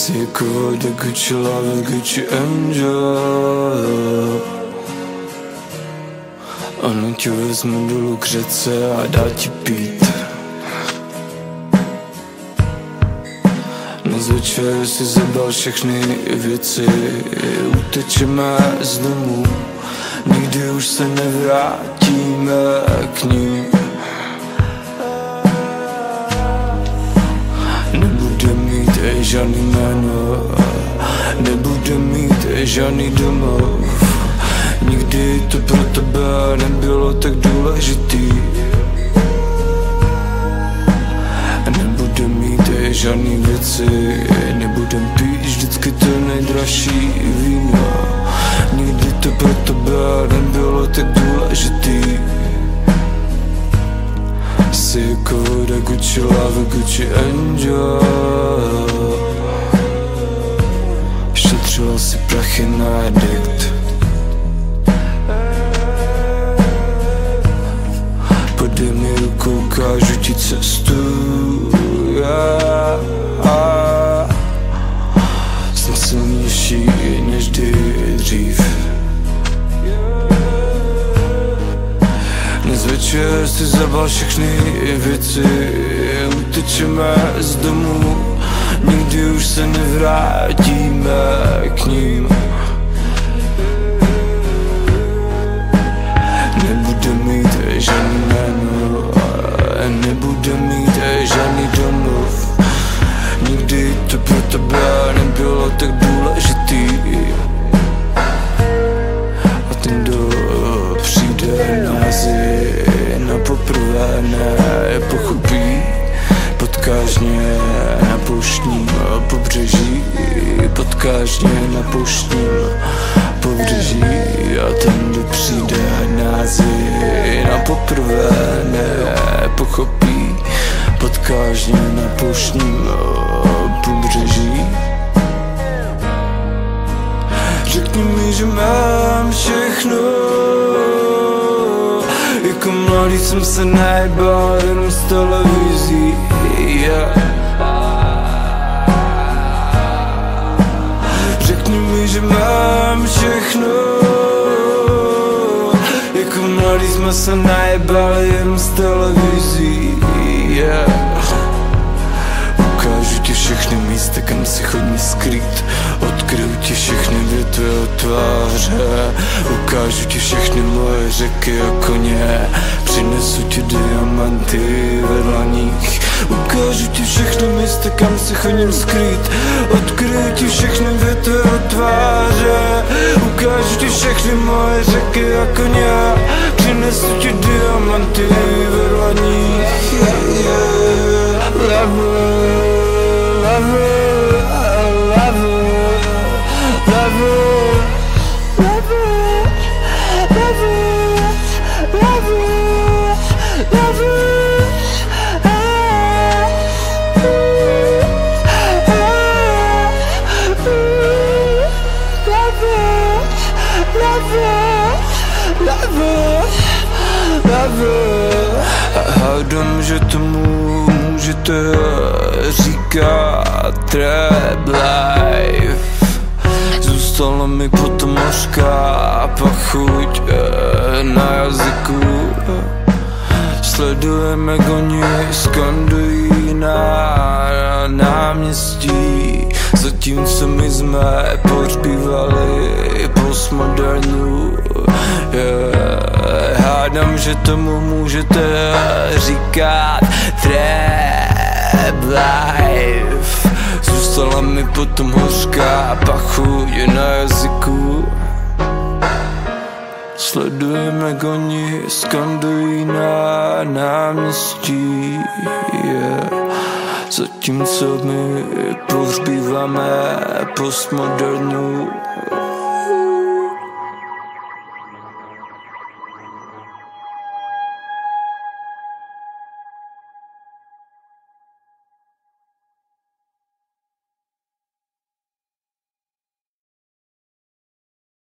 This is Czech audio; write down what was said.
Jsi jako voda, Gucci love, Gucci angel. Ano, tě vezmu dolů k řece a dá ti pít. Dnes večer si zabal všechny věci, utečeme z domu, nikdy už se nevrátíme k ním. Nebude mít žádný jméno, nebude mít žádný domov. Nikdy to pro tebe nebylo tak důležitý. Nebudem mít žádný věci, nebudem pít vždycky to nejdražší víno. Nikdy to pro tebe nebylo tak důležitý. Jsi jako voda, Gucci love, Gucci angel. Šetřila si prachy na addict. Podej mi ruku, ukážu ti cestu. Jsem silnější než kdy dřív. Dnes večer si zabal všechny věci, utečeme z domu, nikdy už se nevrátíme k ním. Nebude mít žádný jméno, nebude mít žádný domov. Nikdy to pro tebe nebylo tak důležitý. A ten, kdo přijde na Azii na poprvé, nepochopí. Potkáš mě na pouštním pobřeží, potkáš mě na pouštním pobřeží. A ten, kdo přijde na Azii na poprvé, nepochopí. Potkáš mě na pouštním pobřeží. Řekni mi, že mám všechno. Jako mladý jsem se najebal jenom z televizí, Řekni mi, že mám všechno. Jako mladý jsme se najebali jenom z televizí, Ukážu ti všechny místa, kam si chodím skrýt. Odkryju ti všechny větve od tváře. Ukážu ti všechny moje řeky a koně. Přinesu ti diamanty ve dlaních. Ukážu ti všechny místa, kam si chodím skrýt. Odkryju ti všechny větve od tváře. Ukážu ti všechny moje řeky a koně. Přinesu ti diamanty ve dlaních, Hádám, že tomu můžete říkat trap life. Zůstala mi potom hořká pachuť na jazyku. Sledujeme, jak oni skandují na náměstí. Zatímco my jsme pohřbívali postmodernu, Hádám, že tomu můžete říkat trap life. Zůstala mi potom hořká pachuť na jazyku. Sledujeme, jak oni skandují na náměstí, Zatímco my pohřbíváme postmodernu.